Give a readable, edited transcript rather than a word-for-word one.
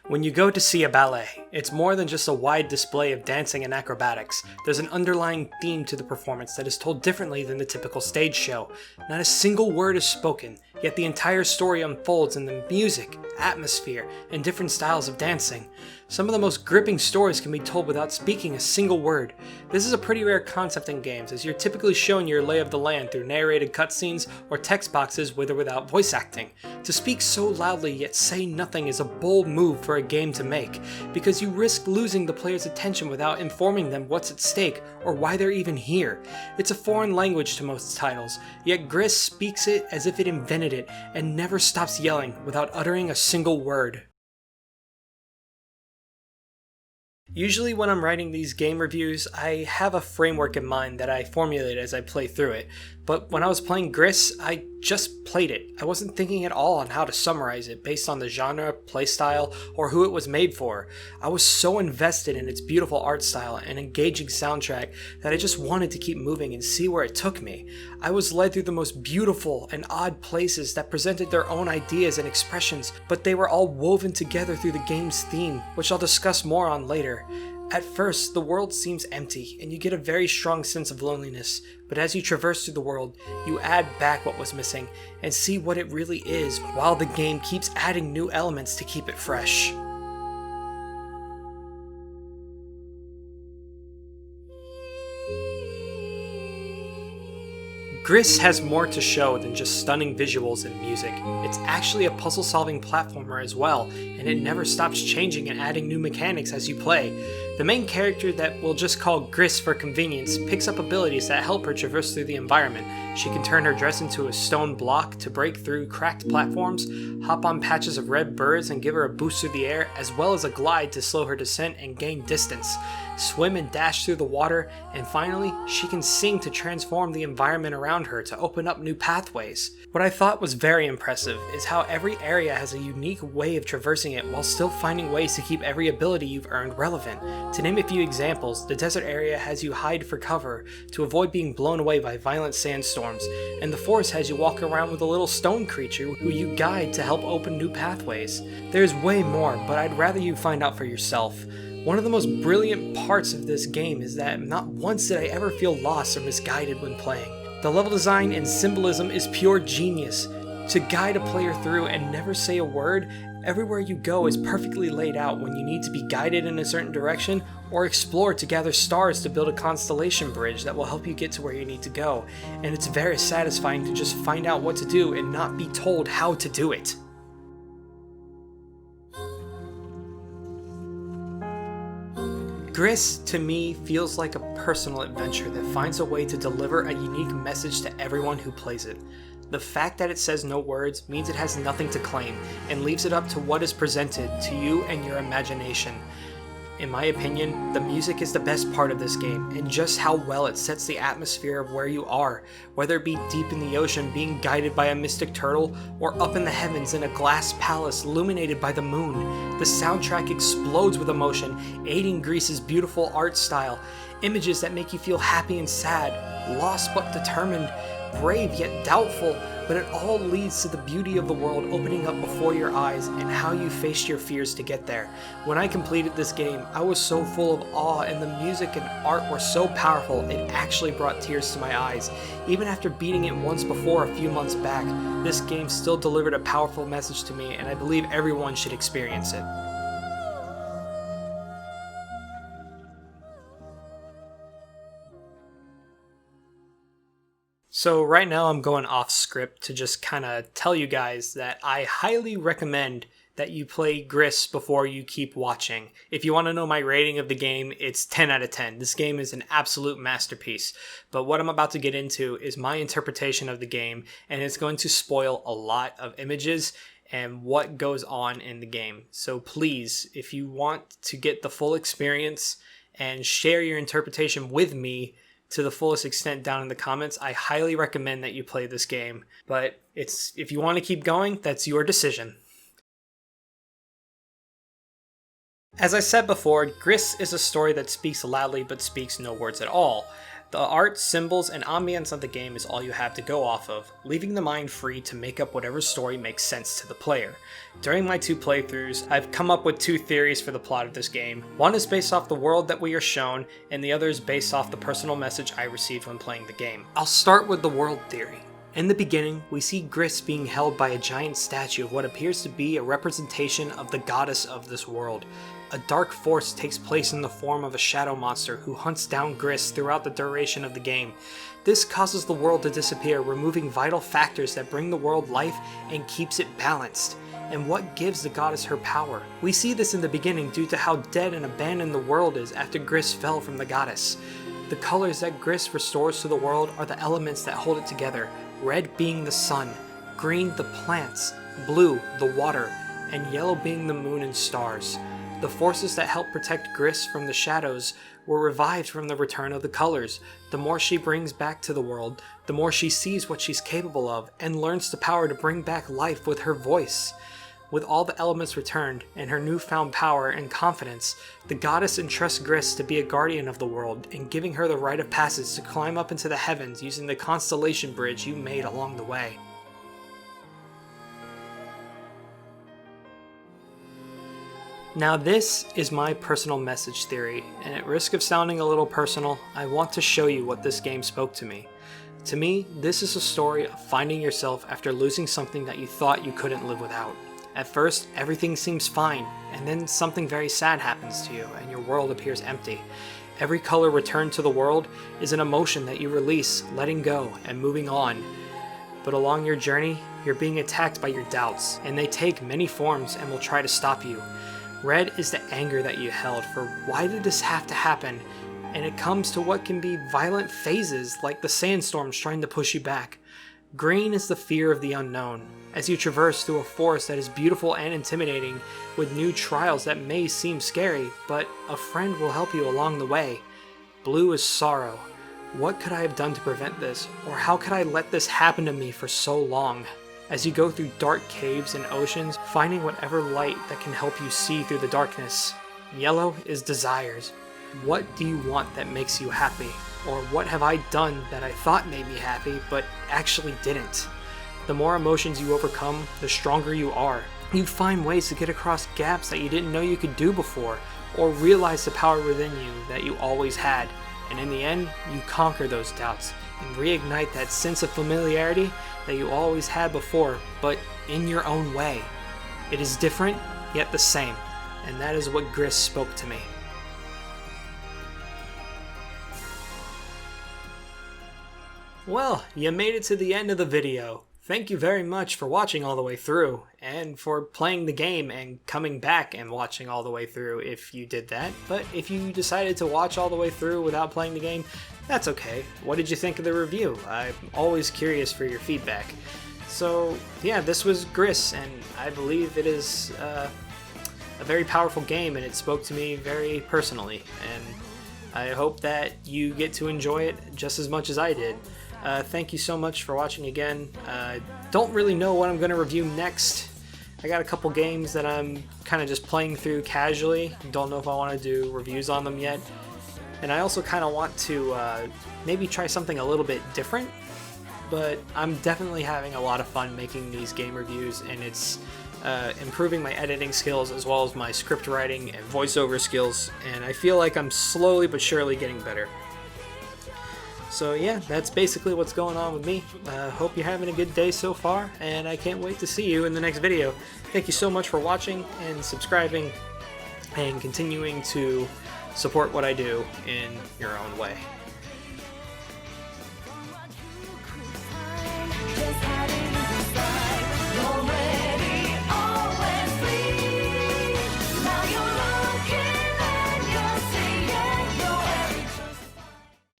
When you go to see a ballet, it's more than just a wide display of dancing and acrobatics. There's an underlying theme to the performance that is told differently than the typical stage show. Not a single word is spoken, yet the entire story unfolds in the music, atmosphere, and different styles of dancing. Some of the most gripping stories can be told without speaking a single word. This is a pretty rare concept in games, as you're typically shown your lay of the land through narrated cutscenes or text boxes with or without voice acting. To speak so loudly yet say nothing is a bold move for a game to make, because you risk losing the player's attention without informing them what's at stake or why they're even here. It's a foreign language to most titles, yet GRIS speaks it as if it invented it and never stops yelling without uttering a single word. Usually when I'm writing these game reviews, I have a framework in mind that I formulate as I play through it, but when I was playing GRIS, I just played it. I wasn't thinking at all on how to summarize it based on the genre, playstyle, or who it was made for. I was so invested in its beautiful art style and engaging soundtrack that I just wanted to keep moving and see where it took me. I was led through the most beautiful and odd places that presented their own ideas and expressions, but they were all woven together through the game's theme, which I'll discuss more on later. At first, the world seems empty, and you get a very strong sense of loneliness, but as you traverse through the world, you add back what was missing, and see what it really is, while the game keeps adding new elements to keep it fresh. GRIS has more to show than just stunning visuals and music. It's actually a puzzle-solving platformer as well, and it never stops changing and adding new mechanics as you play. The main character, that we'll just call GRIS for convenience, picks up abilities that help her traverse through the environment. She can turn her dress into a stone block to break through cracked platforms, hop on patches of red birds and give her a boost through the air, as well as a glide to slow her descent and gain distance, swim and dash through the water, and finally, she can sing to transform the environment around her to open up new pathways. What I thought was very impressive is how every area has a unique way of traversing it while still finding ways to keep every ability you've earned relevant. To name a few examples, the desert area has you hide for cover to avoid being blown away by violent sandstorms, and the forest has you walk around with a little stone creature who you guide to help open new pathways. There's way more, but I'd rather you find out for yourself. One of the most brilliant parts of this game is that not once did I ever feel lost or misguided when playing. The level design and symbolism is pure genius. To guide a player through and never say a word, everywhere you go is perfectly laid out when you need to be guided in a certain direction or explore to gather stars to build a constellation bridge that will help you get to where you need to go. And it's very satisfying to just find out what to do and not be told how to do it. GRIS, to me, feels like a personal adventure that finds a way to deliver a unique message to everyone who plays it. The fact that it says no words means it has nothing to claim, and leaves it up to what is presented to you and your imagination. In my opinion, the music is the best part of this game, and just how well it sets the atmosphere of where you are, whether it be deep in the ocean being guided by a mystic turtle, or up in the heavens in a glass palace illuminated by the moon. The soundtrack explodes with emotion, aiding GRIS's beautiful art style, images that make you feel happy and sad, lost but determined, brave yet doubtful, but it all leads to the beauty of the world opening up before your eyes and how you faced your fears to get there. When I completed this game, I was so full of awe, and the music and art were so powerful it actually brought tears to my eyes. Even after beating it once before a few months back, this game still delivered a powerful message to me, and I believe everyone should experience it. So right now I'm going off script to just kind of tell you guys that I highly recommend that you play GRIS before you keep watching. If you want to know my rating of the game, it's 10 out of 10. This game is an absolute masterpiece. But what I'm about to get into is my interpretation of the game, and it's going to spoil a lot of images and what goes on in the game. So please, if you want to get the full experience and share your interpretation with me to the fullest extent down in the comments, I highly recommend that you play this game. But if you want to keep going, that's your decision. As I said before, GRIS is a story that speaks loudly but speaks no words at all. The art, symbols, and ambience of the game is all you have to go off of, leaving the mind free to make up whatever story makes sense to the player. During my 2 playthroughs, I've come up with 2 theories for the plot of this game. One is based off the world that we are shown, and the other is based off the personal message I received when playing the game. I'll start with the world theory. In the beginning, we see GRIS being held by a giant statue of what appears to be a representation of the goddess of this world. A dark force takes place in the form of a shadow monster who hunts down GRIS throughout the duration of the game. This causes the world to disappear, removing vital factors that bring the world life and keeps it balanced. And what gives the goddess her power? We see this in the beginning due to how dead and abandoned the world is after GRIS fell from the goddess. The colors that GRIS restores to the world are the elements that hold it together, red being the sun, green the plants, blue the water, and yellow being the moon and stars. The forces that help protect GRIS from the shadows were revived from the return of the colors. The more she brings back to the world, the more she sees what she's capable of and learns the power to bring back life with her voice. With all the elements returned and her newfound power and confidence, the goddess entrusts GRIS to be a guardian of the world and giving her the rite of passage to climb up into the heavens using the constellation bridge you made along the way. Now this is my personal message theory, and at risk of sounding a little personal, I want to show you what this game spoke to me. To me, this is a story of finding yourself after losing something that you thought you couldn't live without. At first, everything seems fine, and then something very sad happens to you, and your world appears empty. Every color returned to the world is an emotion that you release, letting go, and moving on. But along your journey, you're being attacked by your doubts, and they take many forms and will try to stop you. Red is the anger that you held for why did this have to happen, and it comes to what can be violent phases like the sandstorms trying to push you back. Green is the fear of the unknown, as you traverse through a forest that is beautiful and intimidating with new trials that may seem scary, but a friend will help you along the way. Blue is sorrow. What could I have done to prevent this, or how could I let this happen to me for so long? As you go through dark caves and oceans, finding whatever light that can help you see through the darkness. Yellow is desires. What do you want that makes you happy? Or what have I done that I thought made me happy, but actually didn't? The more emotions you overcome, the stronger you are. You find ways to get across gaps that you didn't know you could do before, or realize the power within you that you always had. And in the end, you conquer those doubts and reignite that sense of familiarity that you always had before, but in your own way. It is different, yet the same, and that is what GRIS spoke to me. Well, you made it to the end of the video. Thank you very much for watching all the way through, and for playing the game and coming back and watching all the way through if you did that. But if you decided to watch all the way through without playing the game, that's okay. What did you think of the review? I'm always curious for your feedback. So yeah, this was GRIS, and I believe it is a very powerful game, and it spoke to me very personally, and I hope that you get to enjoy it just as much as I did. Thank you so much for watching again. Don't really know what I'm going to review next. I got a couple games that I'm kind of just playing through casually. Don't know if I want to do reviews on them yet. And I also kind of want to maybe try something a little bit different. But I'm definitely having a lot of fun making these game reviews, and it's improving my editing skills as well as my script writing and voiceover skills. And I feel like I'm slowly but surely getting better. So yeah, that's basically what's going on with me. Hope you're having a good day so far, and I can't wait to see you in the next video. Thank you so much for watching and subscribing and continuing to support what I do in your own way.